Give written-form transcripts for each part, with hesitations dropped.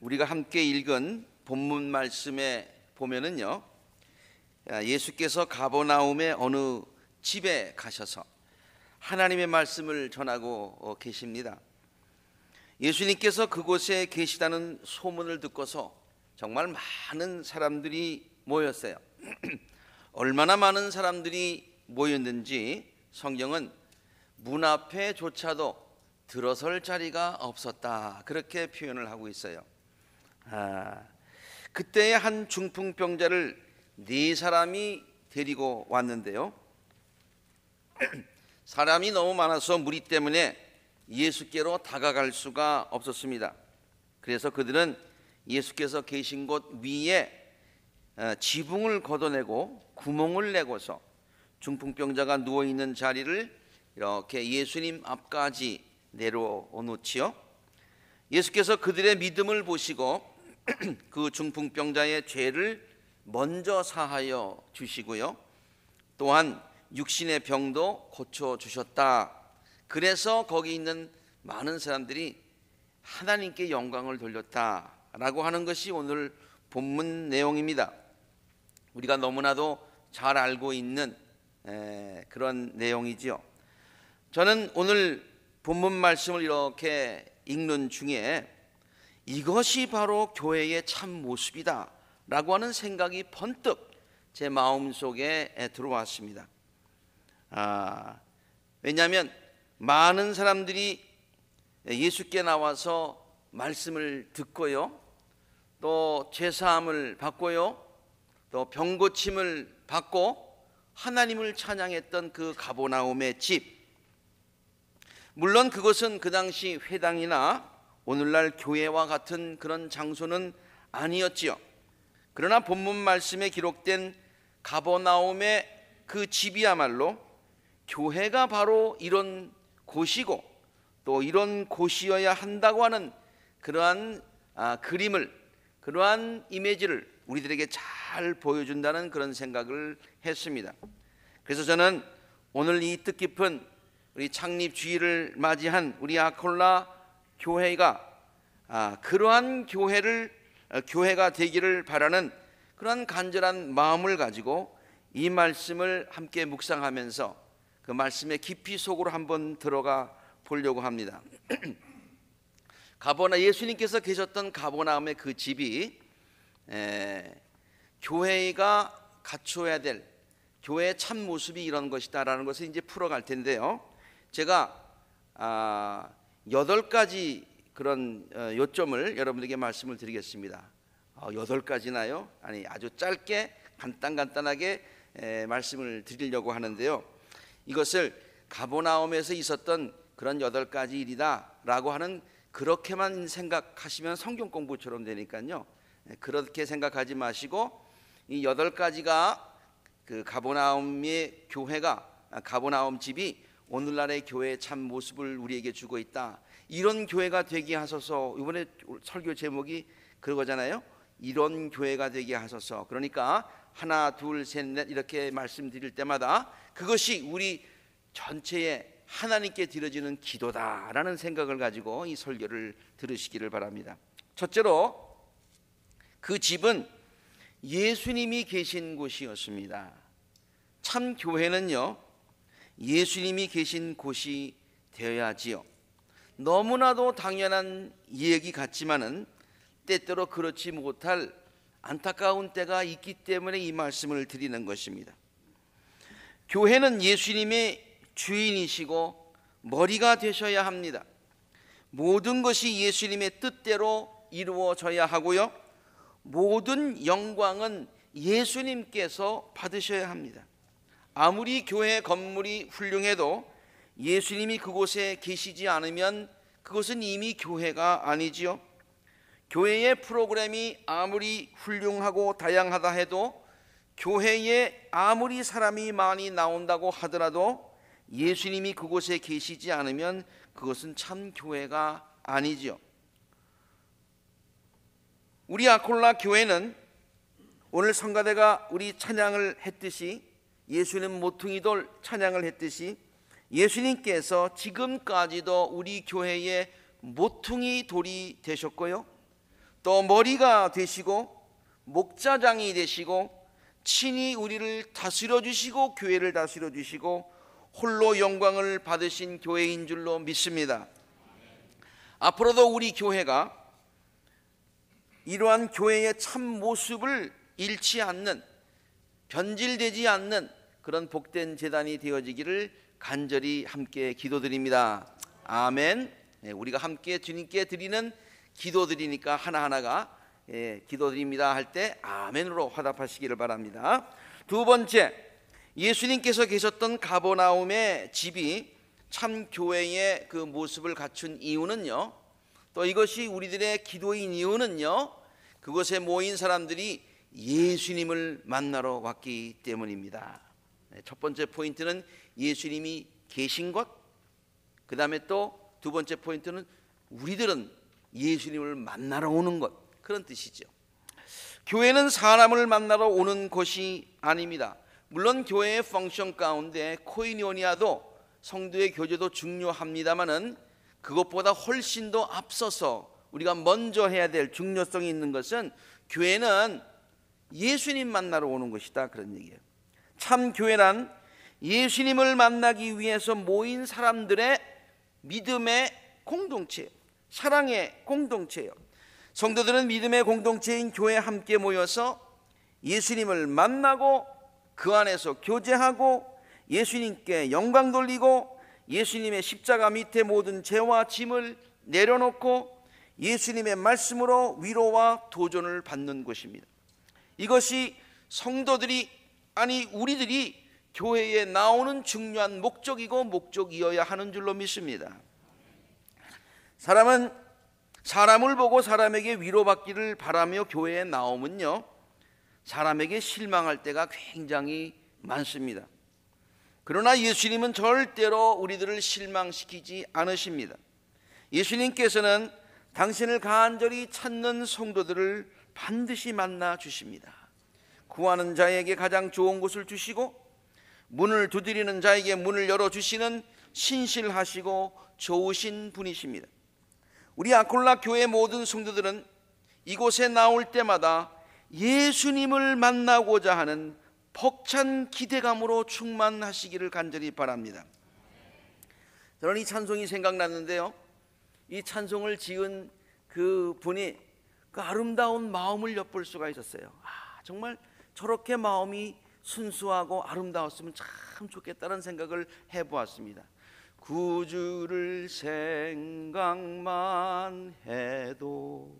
우리가 함께 읽은 본문 말씀에 보면은요, 예수께서 가버나움의 어느 집에 가셔서 하나님의 말씀을 전하고 계십니다. 예수님께서 그곳에 계시다는 소문을 듣고서 정말 많은 사람들이 모였어요. 얼마나 많은 사람들이 모였는지 성경은 문 앞에조차도 들어설 자리가 없었다, 그렇게 표현을 하고 있어요. 그때에 한 중풍병자를 4사람이 데리고 왔는데요, 사람이 너무 많아서 무리 때문에 예수께로 다가갈 수가 없었습니다. 그래서 그들은 예수께서 계신 곳 위에 지붕을 걷어내고 구멍을 내고서 중풍병자가 누워있는 자리를 이렇게 예수님 앞까지 내려놓지요. 예수께서 그들의 믿음을 보시고 그 중풍병자의 죄를 먼저 사하여 주시고요, 또한 육신의 병도 고쳐주셨다. 그래서 거기 있는 많은 사람들이 하나님께 영광을 돌렸다라고 하는 것이 오늘 본문 내용입니다. 우리가 너무나도 잘 알고 있는 그런 내용이지요. 저는 오늘 본문 말씀을 이렇게 읽는 중에 이것이 바로 교회의 참 모습이다 라고 하는 생각이 번뜩 제 마음속에 들어왔습니다. 왜냐하면 많은 사람들이 예수께 나와서 말씀을 듣고요, 또 죄사함을 받고요, 또 병고침을 받고 하나님을 찬양했던 그 가버나움의 집, 물론 그것은 그 당시 회당이나 오늘날 교회와 같은 그런 장소는 아니었지요. 그러나 본문 말씀에 기록된 가버나움의 그 집이야말로 교회가 바로 이런 곳이고 또 이런 곳이어야 한다고 하는 그러한 그림을, 그러한 이미지를 우리들에게 잘 보여준다는 그런 생각을 했습니다. 그래서 저는 오늘 이 뜻깊은 우리 창립 주일을 맞이한 우리 아콜라 교회가 그러한 교회가 되기를 바라는 그러한 간절한 마음을 가지고 이 말씀을 함께 묵상하면서 그 말씀의 깊이 속으로 한번 들어가 보려고 합니다. 예수님께서 계셨던 가버나움의 그 집이 교회가 갖춰야 될 교회의 참 모습이 이런 것이다라는 것을 이제 풀어갈 텐데요, 제가 8가지 그런 요점을 여러분에게 말씀을 드리겠습니다. 8가지나요? 아니, 아주 짧게 간단하게 말씀을 드리려고 하는데요, 이것을 가버나움에서 있었던 그런 8가지 일이다 라고 하는, 그렇게만 생각하시면 성경 공부처럼 되니까요, 그렇게 생각하지 마시고 이 8가지가 그 가버나움의 교회가, 가버나움 집이 오늘날의 교회의 참 모습을 우리에게 주고 있다, 이런 교회가 되게 하소서. 이번에 설교 제목이 그거잖아요. 이런 교회가 되게 하소서. 그러니까 하나 둘 셋 넷 이렇게 말씀드릴 때마다 그것이 우리 전체에 하나님께 드려지는 기도다라는 생각을 가지고 이 설교를 들으시기를 바랍니다. 첫째로, 그 집은 예수님이 계신 곳이었습니다. 참 교회는요, 예수님이 계신 곳이 되어야지요. 너무나도 당연한 얘기 같지만은 때때로 그렇지 못할 안타까운 때가 있기 때문에 이 말씀을 드리는 것입니다. 교회는 예수님의 주인이시고 머리가 되셔야 합니다. 모든 것이 예수님의 뜻대로 이루어져야 하고요, 모든 영광은 예수님께서 받으셔야 합니다. 아무리 교회 건물이 훌륭해도 예수님이 그곳에 계시지 않으면 그것은 이미 교회가 아니지요. 교회의 프로그램이 아무리 훌륭하고 다양하다 해도, 교회에 아무리 사람이 많이 나온다고 하더라도 예수님이 그곳에 계시지 않으면 그것은 참 교회가 아니지요. 우리 아콜라 교회는 오늘 성가대가 우리 찬양을 했듯이, 예수님 모퉁이돌 찬양을 했듯이 예수님께서 지금까지도 우리 교회의 모퉁이 돌이 되셨고요, 또 머리가 되시고 목자장이 되시고 친히 우리를 다스려 주시고 교회를 다스려 주시고 홀로 영광을 받으신 교회인 줄로 믿습니다. 앞으로도 우리 교회가 이러한 교회의 참 모습을 잃지 않는, 변질되지 않는 그런 복된 재단이 되어지기를 간절히 함께 기도드립니다. 아멘. 우리가 함께 주님께 드리는 기도드리니까 하나하나가 기도드립니다 할 때 아멘으로 화답하시기를 바랍니다. 두 번째, 예수님께서 계셨던 가버나움의 집이 참 교회의 그 모습을 갖춘 이유는요, 또 이것이 우리들의 기도인 이유는요, 그곳에 모인 사람들이 예수님을 만나러 왔기 때문입니다. 첫 번째 포인트는 예수님이 계신 것, 그 다음에 또 두 번째 포인트는 우리들은 예수님을 만나러 오는 것, 그런 뜻이죠. 교회는 사람을 만나러 오는 곳이 아닙니다. 물론 교회의 펑션 가운데 코이니오니아도 성도의 교제도 중요합니다마는 그것보다 훨씬 더 앞서서 우리가 먼저 해야 될 중요성이 있는 것은 교회는 예수님 만나러 오는 것이다, 그런 얘기예요. 참 교회란 예수님을 만나기 위해서 모인 사람들의 믿음의 공동체예요. 사랑의 공동체예요. 성도들은 믿음의 공동체인 교회에 함께 모여서 예수님을 만나고 그 안에서 교제하고 예수님께 영광 돌리고 예수님의 십자가 밑에 모든 죄와 짐을 내려놓고 예수님의 말씀으로 위로와 도전을 받는 것입니다. 이것이 성도들이, 아니 우리들이 교회에 나오는 중요한 목적이고 목적이어야 하는 줄로 믿습니다. 사람은 사람을 보고 사람에게 위로받기를 바라며 교회에 나오면요, 사람에게 실망할 때가 굉장히 많습니다. 그러나 예수님은 절대로 우리들을 실망시키지 않으십니다. 예수님께서는 당신을 간절히 찾는 성도들을 반드시 만나 주십니다. 구하는 자에게 가장 좋은 곳을 주시고 문을 두드리는 자에게 문을 열어주시는 신실하시고 좋으신 분이십니다. 우리 아콜라 교회 모든 성도들은 이곳에 나올 때마다 예수님을 만나고자 하는 벅찬 기대감으로 충만하시기를 간절히 바랍니다. 저는 이 찬송이 생각났는데요, 이 찬송을 지은 그 분이 그 아름다운 마음을 엿볼 수가 있었어요. 정말 저렇게 마음이 순수하고 아름다웠으면 참 좋겠다는 생각을 해보았습니다. 구주를 생각만 해도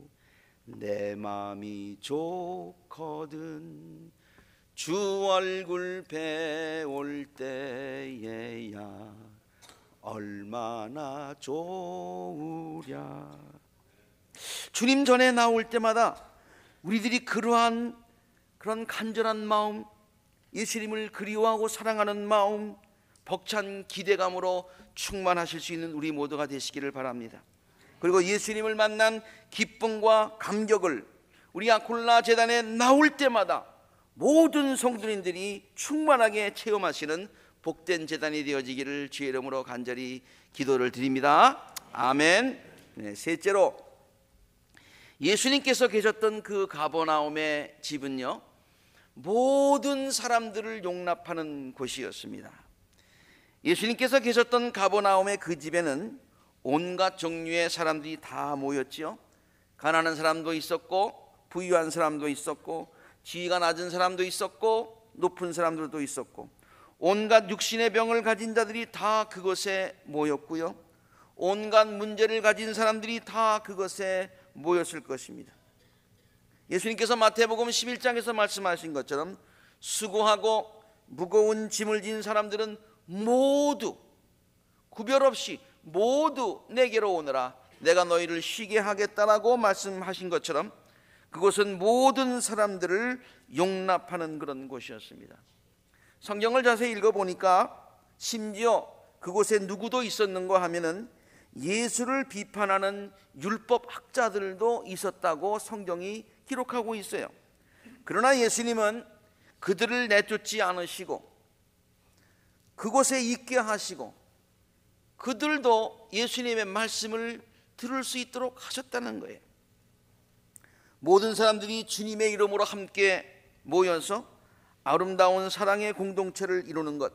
내 마음이 좋거든, 주 얼굴 배울 때에야 얼마나 좋으랴. 주님 전에 나올 때마다 우리들이 그러한 그런 간절한 마음, 예수님을 그리워하고 사랑하는 마음, 벅찬 기대감으로 충만하실 수 있는 우리 모두가 되시기를 바랍니다. 그리고 예수님을 만난 기쁨과 감격을 우리 아콜라 재단에 나올 때마다 모든 성도님들이 충만하게 체험하시는 복된 재단이 되어지기를 주의 이름으로 간절히 기도를 드립니다. 아멘. 셋째로, 예수님께서 계셨던 그 가버나움의 집은요, 모든 사람들을 용납하는 곳이었습니다. 예수님께서 계셨던 가버나움의 그 집에는 온갖 종류의 사람들이 다 모였지요. 가난한 사람도 있었고 부유한 사람도 있었고 지위가 낮은 사람도 있었고 높은 사람들도 있었고 온갖 육신의 병을 가진 자들이 다 그곳에 모였고요, 온갖 문제를 가진 사람들이 다 그것에 모였을 것입니다. 예수님께서 마태복음 11장에서 말씀하신 것처럼 수고하고 무거운 짐을 진 사람들은 모두 구별 없이 모두 내게로 오너라, 내가 너희를 쉬게 하겠다라고 말씀하신 것처럼 그곳은 모든 사람들을 용납하는 그런 곳이었습니다. 성경을 자세히 읽어보니까 심지어 그곳에 누구도 있었는가 하면은 예수를 비판하는 율법학자들도 있었다고 성경이 기록하고 있어요. 그러나 예수님은 그들을 내쫓지 않으시고 그곳에 있게 하시고 그들도 예수님의 말씀을 들을 수 있도록 하셨다는 거예요. 모든 사람들이 주님의 이름으로 함께 모여서 아름다운 사랑의 공동체를 이루는 것,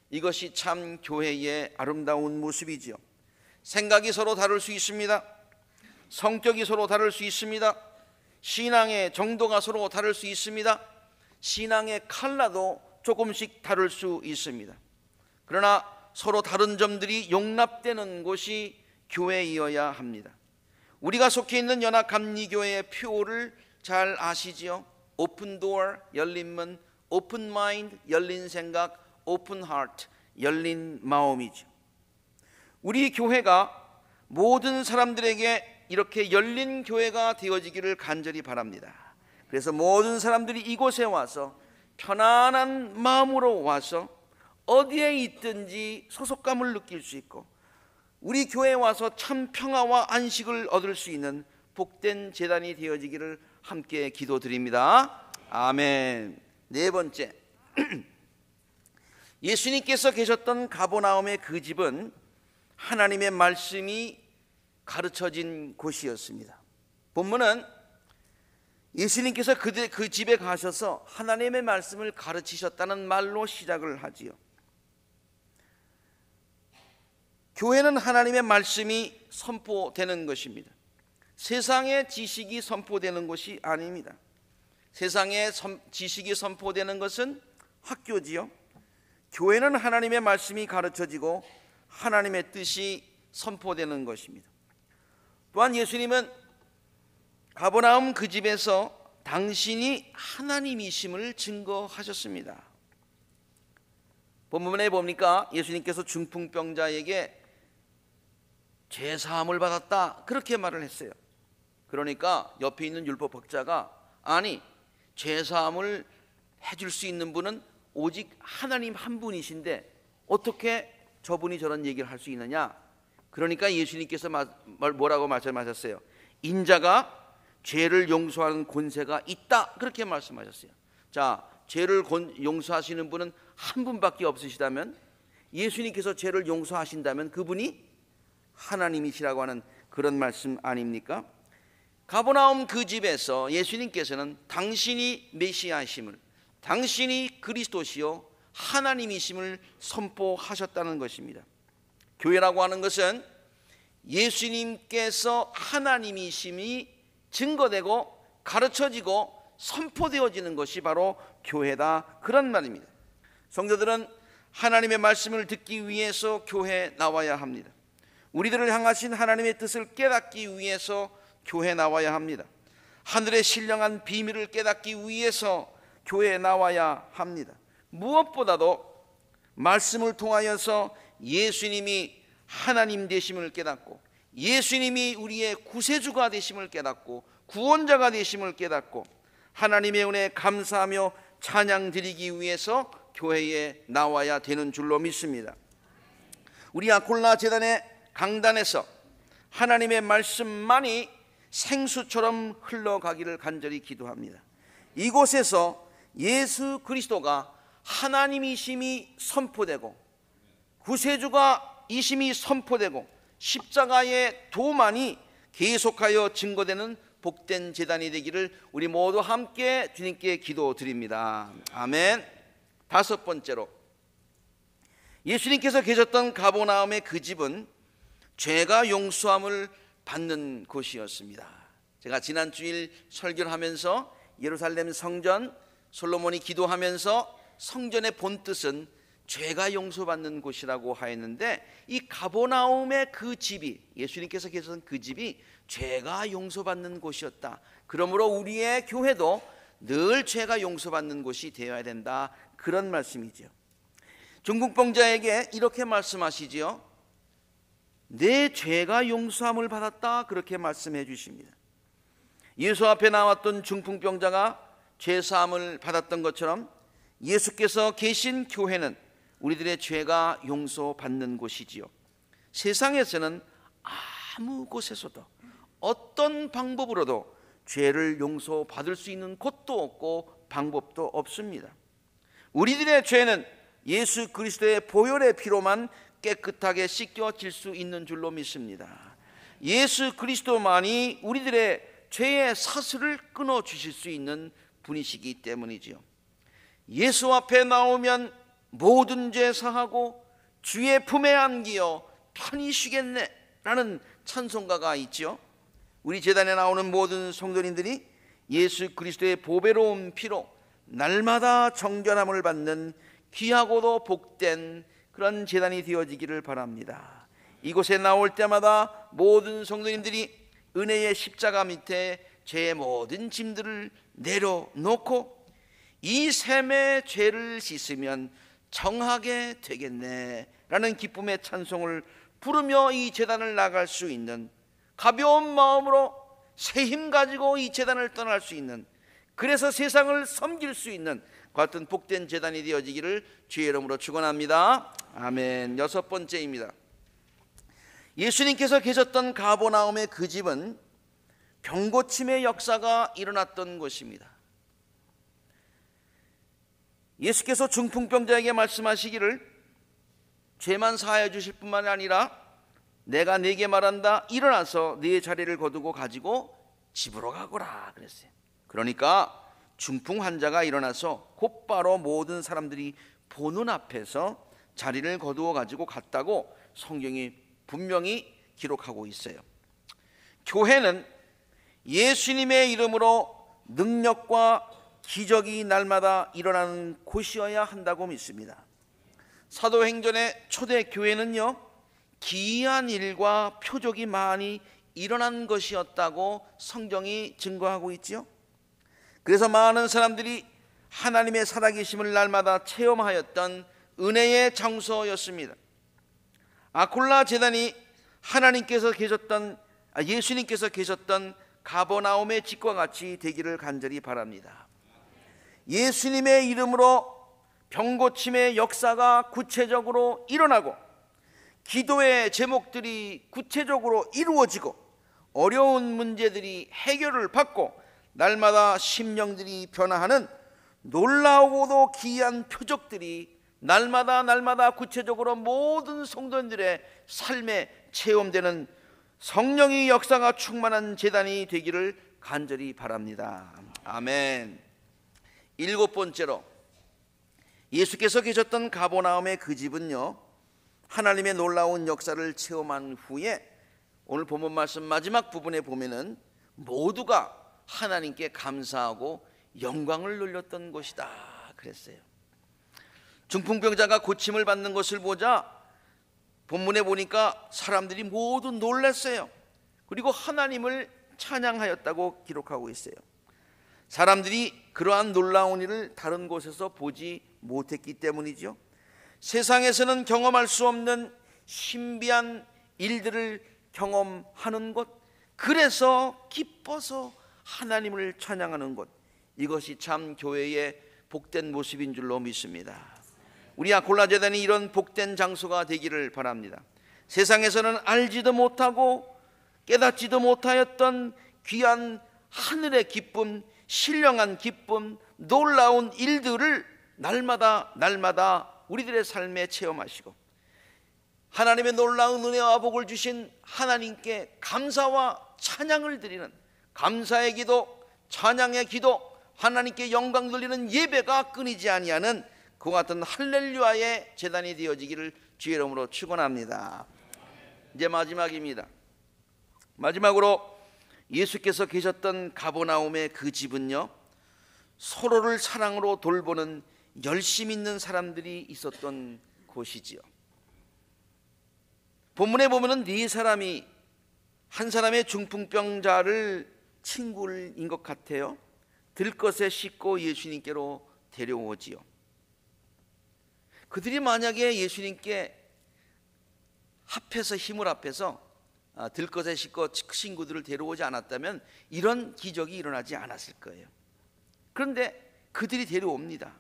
이것이 참 교회의 아름다운 모습이지요. 생각이 서로 다를 수 있습니다. 성격이 서로 다를 수 있습니다. 신앙의 정도가 서로 다를 수 있습니다. 신앙의 컬러도 조금씩 다를 수 있습니다. 그러나 서로 다른 점들이 용납되는 곳이 교회이어야 합니다. 우리가 속해 있는 연합감리교회의 표를 잘 아시지요? 오픈 도어, 열린 문, 오픈 마인드, 열린 생각, 오픈 하트, 열린 마음이죠. 우리 교회가 모든 사람들에게 이렇게 열린 교회가 되어지기를 간절히 바랍니다. 그래서 모든 사람들이 이곳에 와서 편안한 마음으로 와서 어디에 있든지 소속감을 느낄 수 있고 우리 교회에 와서 참 평화와 안식을 얻을 수 있는 복된 제단이 되어지기를 함께 기도드립니다. 아멘. 네 번째, 예수님께서 계셨던 가버나움의 그 집은 하나님의 말씀이 가르쳐진 곳이었습니다. 본문은 예수님께서 그 집에 가셔서 하나님의 말씀을 가르치셨다는 말로 시작을 하지요. 교회는 하나님의 말씀이 선포되는 것입니다. 세상의 지식이 선포되는 것이 아닙니다. 세상의 지식이 선포되는 것은 학교지요. 교회는 하나님의 말씀이 가르쳐지고 하나님의 뜻이 선포되는 것입니다. 또한 예수님은 가버나움 그 집에서 당신이 하나님이심을 증거하셨습니다. 본문에 보니까 예수님께서 중풍병자에게 죄사함을 받았다 그렇게 말을 했어요. 그러니까 옆에 있는 율법학자가 아니 죄사함을 해줄 수 있는 분은 오직 하나님 한 분이신데 어떻게 저분이 저런 얘기를 할 수 있느냐. 그러니까 예수님께서 뭐라고 말씀하셨어요? 인자가 죄를 용서하는 권세가 있다 그렇게 말씀하셨어요. 자, 죄를 용서하시는 분은 한 분밖에 없으시다면, 예수님께서 죄를 용서하신다면 그분이 하나님이시라고 하는 그런 말씀 아닙니까? 가버나움 그 집에서 예수님께서는 당신이 메시아이심을, 당신이 그리스도시요 하나님이심을 선포하셨다는 것입니다. 교회라고 하는 것은 예수님께서 하나님이심이 증거되고 가르쳐지고 선포되어지는 것이 바로 교회다 그런 말입니다. 성도들은 하나님의 말씀을 듣기 위해서 교회에 나와야 합니다. 우리들을 향하신 하나님의 뜻을 깨닫기 위해서 교회에 나와야 합니다. 하늘의 신령한 비밀을 깨닫기 위해서 교회에 나와야 합니다. 무엇보다도 말씀을 통하여서 예수님이 하나님 되심을 깨닫고 예수님이 우리의 구세주가 되심을 깨닫고 구원자가 되심을 깨닫고 하나님의 은혜에 감사하며 찬양 드리기 위해서 교회에 나와야 되는 줄로 믿습니다. 우리 아콜라 재단의 강단에서 하나님의 말씀만이 생수처럼 흘러가기를 간절히 기도합니다. 이곳에서 예수 그리스도가 하나님이심이 선포되고 구세주가 이심이 선포되고 십자가의 도만이 계속하여 증거되는 복된 제단이 되기를 우리 모두 함께 주님께 기도드립니다. 아멘. 다섯 번째로, 예수님께서 계셨던 가버나움의 그 집은 죄가 용서함을 받는 곳이었습니다. 제가 지난 주일 설교를 하면서 예루살렘 성전 솔로몬이 기도하면서 성전의 본뜻은 죄가 용서받는 곳이라고 하였는데, 이 가버나움의 그 집이, 예수님께서 계셨던 그 집이 죄가 용서받는 곳이었다. 그러므로 우리의 교회도 늘 죄가 용서받는 곳이 되어야 된다 그런 말씀이죠. 중풍병자에게 이렇게 말씀하시지요. 내 죄가 용서함을 받았다 그렇게 말씀해 주십니다. 예수 앞에 나왔던 중풍병자가 죄사함을 받았던 것처럼 예수께서 계신 교회는 우리들의 죄가 용서받는 곳이지요. 세상에서는 아무 곳에서도 어떤 방법으로도 죄를 용서받을 수 있는 곳도 없고 방법도 없습니다. 우리들의 죄는 예수 그리스도의 보혈의 피로만 깨끗하게 씻겨질 수 있는 줄로 믿습니다. 예수 그리스도만이 우리들의 죄의 사슬을 끊어 주실 수 있는 분이시기 때문이지요. 예수 앞에 나오면 모든 죄 사하고 주의 품에 안기어 편히 쉬겠네 라는 찬송가가 있죠. 우리 제단에 나오는 모든 성도님들이 예수 그리스도의 보배로운 피로 날마다 정결함을 받는 귀하고도 복된 그런 제단이 되어지기를 바랍니다. 이곳에 나올 때마다 모든 성도님들이 은혜의 십자가 밑에 죄의 모든 짐들을 내려놓고 이 샘의 죄를 씻으면 정하게 되겠네 라는 기쁨의 찬송을 부르며 이 제단을 나갈 수 있는, 가벼운 마음으로 새 힘 가지고 이 제단을 떠날 수 있는, 그래서 세상을 섬길 수 있는 같은 복된 제단이 되어지기를 주의 이름으로 축원합니다. 아멘. 여섯 번째입니다. 예수님께서 계셨던 가버나움의 그 집은 병고침의 역사가 일어났던 곳입니다. 예수께서 중풍병자에게 말씀하시기를 죄만 사하여 주실 뿐만 아니라 내가 네게 말한다, 일어나서 네 자리를 거두고 가지고 집으로 가거라 그랬어요. 그러니까 중풍 환자가 일어나서 곧바로 모든 사람들이 보는 앞에서 자리를 거두어 가지고 갔다고 성경이 분명히 기록하고 있어요. 교회는 예수님의 이름으로 능력과 기적이 날마다 일어나는 곳이어야 한다고 믿습니다. 사도행전의 초대 교회는요, 기이한 일과 표적이 많이 일어난 것이었다고 성경이 증거하고 있지요. 그래서 많은 사람들이 하나님의 살아계심을 날마다 체험하였던 은혜의 장소였습니다. 아콜라 제단이 예수님께서 계셨던 가버나움의 집과 같이 되기를 간절히 바랍니다. 예수님의 이름으로 병고침의 역사가 구체적으로 일어나고 기도의 제목들이 구체적으로 이루어지고 어려운 문제들이 해결을 받고 날마다 심령들이 변화하는 놀라우고도 기이한 표적들이 날마다 구체적으로 모든 성도들의 삶에 체험되는 성령의 역사가 충만한 제단이 되기를 간절히 바랍니다. 아멘. 일곱 번째로, 예수께서 계셨던 가버나움의 그 집은요, 하나님의 놀라운 역사를 체험한 후에 오늘 본문 말씀 마지막 부분에 보면은 모두가 하나님께 감사하고 영광을 돌렸던 곳이다 그랬어요. 중풍병자가 고침을 받는 것을 보자 본문에 보니까 사람들이 모두 놀랐어요. 그리고 하나님을 찬양하였다고 기록하고 있어요. 사람들이 그러한 놀라운 일을 다른 곳에서 보지 못했기 때문이죠. 세상에서는 경험할 수 없는 신비한 일들을 경험하는 곳, 그래서 기뻐서 하나님을 찬양하는 곳, 이것이 참 교회의 복된 모습인 줄로 믿습니다. 우리 아콜라 제단이 이런 복된 장소가 되기를 바랍니다. 세상에서는 알지도 못하고 깨닫지도 못하였던 귀한 하늘의 기쁨, 신령한 기쁨, 놀라운 일들을 날마다 우리들의 삶에 체험하시고 하나님의 놀라운 은혜와 복을 주신 하나님께 감사와 찬양을 드리는 감사의 기도, 찬양의 기도, 하나님께 영광 돌리는 예배가 끊이지 아니하는 그와 같은 할렐루야의 제단이 되어지기를 주의 이름으로 축원합니다. 이제 마지막입니다. 마지막으로 예수께서 계셨던 가버나움의 그 집은요, 서로를 사랑으로 돌보는 열심 있는 사람들이 있었던 곳이지요. 본문에 보면은 네 사람이 한 사람의 중풍병자를 친구인 것 같아요. 들것에 싣고 예수님께로 데려오지요. 그들이 만약에 예수님께 힘을 합해서 들것에 싣고 친구들을 데려오지 않았다면 이런 기적이 일어나지 않았을 거예요. 그런데 그들이 데려옵니다.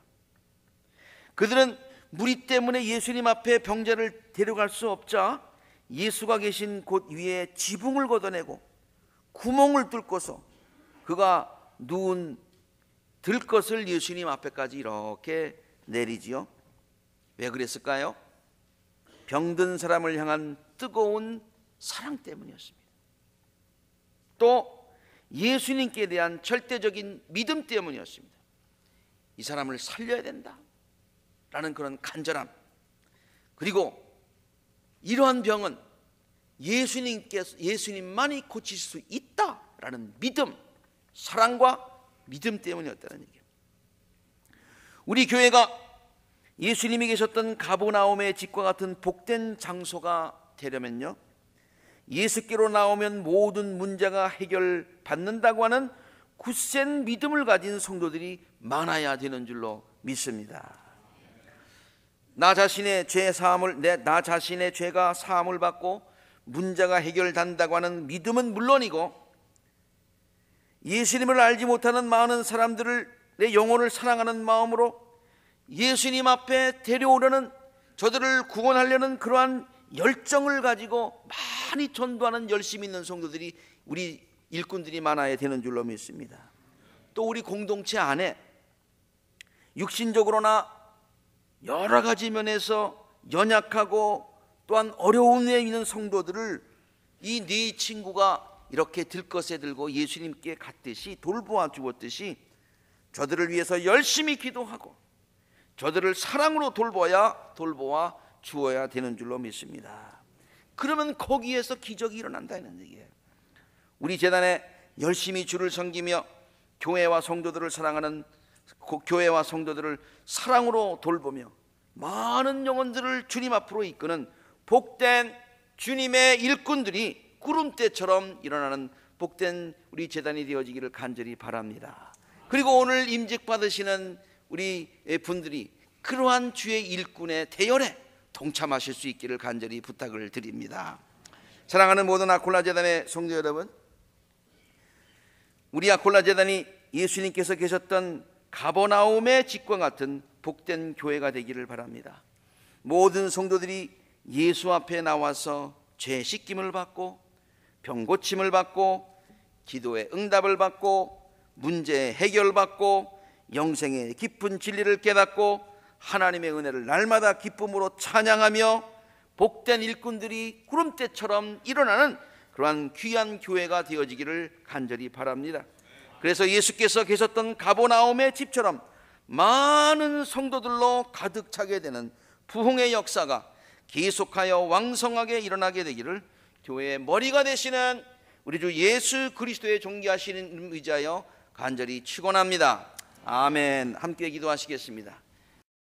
그들은 무리 때문에 예수님 앞에 병자를 데려갈 수 없자 예수가 계신 곳 위에 지붕을 걷어내고 구멍을 뚫고서 그가 누운 들것을 예수님 앞에까지 이렇게 내리지요. 왜 그랬을까요? 병든 사람을 향한 뜨거운 사랑 때문이었습니다. 또 예수님께 대한 절대적인 믿음 때문이었습니다. 이 사람을 살려야 된다 라는 그런 간절함, 그리고 이러한 병은 예수님만이 고칠 수 있다라는 믿음, 사랑과 믿음 때문이었다는 얘기예요. 우리 교회가 예수님이 계셨던 가버나움의 집과 같은 복된 장소가 되려면요, 예수께로 나오면 모든 문제가 해결받는다고 하는 굳센 믿음을 가진 성도들이 많아야 되는 줄로 믿습니다. 나 자신의 죄가 사함을 받고 문제가 해결된다고 하는 믿음은 물론이고, 예수님을 알지 못하는 많은 사람들을 내 영혼을 사랑하는 마음으로 예수님 앞에 데려오려는, 저들을 구원하려는 그러한 열정을 가지고 많이 전도하는 열심히 있는 성도들이, 우리 일꾼들이 많아야 되는 줄로 믿습니다. 또 우리 공동체 안에 육신적으로나 여러 가지 면에서 연약하고 또한 어려움에 있는 성도들을 이 네 친구가 이렇게 들것에 들고 예수님께 갔듯이 돌보아 주었듯이 저들을 위해서 열심히 기도하고 저들을 사랑으로 돌보아 주어야 되는 줄로 믿습니다. 그러면 거기에서 기적이 일어난다는 얘기예요. 우리 재단에 열심히 주를 섬기며 교회와 성도들을 사랑하는, 교회와 성도들을 사랑으로 돌보며 많은 영혼들을 주님 앞으로 이끄는 복된 주님의 일꾼들이 구름대처럼 일어나는 복된 우리 재단이 되어지기를 간절히 바랍니다. 그리고 오늘 임직 받으시는 우리 분들이 그러한 주의 일꾼의 대열에 동참하실 수 있기를 간절히 부탁을 드립니다. 사랑하는 모든 아콜라 재단의 성도 여러분, 우리 아콜라 재단이 예수님께서 계셨던 가버나움의 집과 같은 복된 교회가 되기를 바랍니다. 모든 성도들이 예수 앞에 나와서 죄 씻김을 받고 병 고침을 받고 기도의 응답을 받고 문제 해결받고 영생의 깊은 진리를 깨닫고 하나님의 은혜를 날마다 기쁨으로 찬양하며 복된 일꾼들이 구름대처럼 일어나는 그러한 귀한 교회가 되어지기를 간절히 바랍니다. 그래서 예수께서 계셨던 가버나움의 집처럼 많은 성도들로 가득 차게 되는 부흥의 역사가 계속하여 왕성하게 일어나게 되기를 교회의 머리가 되시는 우리 주 예수 그리스도의 존귀하신 이름 의지하여 간절히 축원합니다. 아멘. 함께 기도하시겠습니다.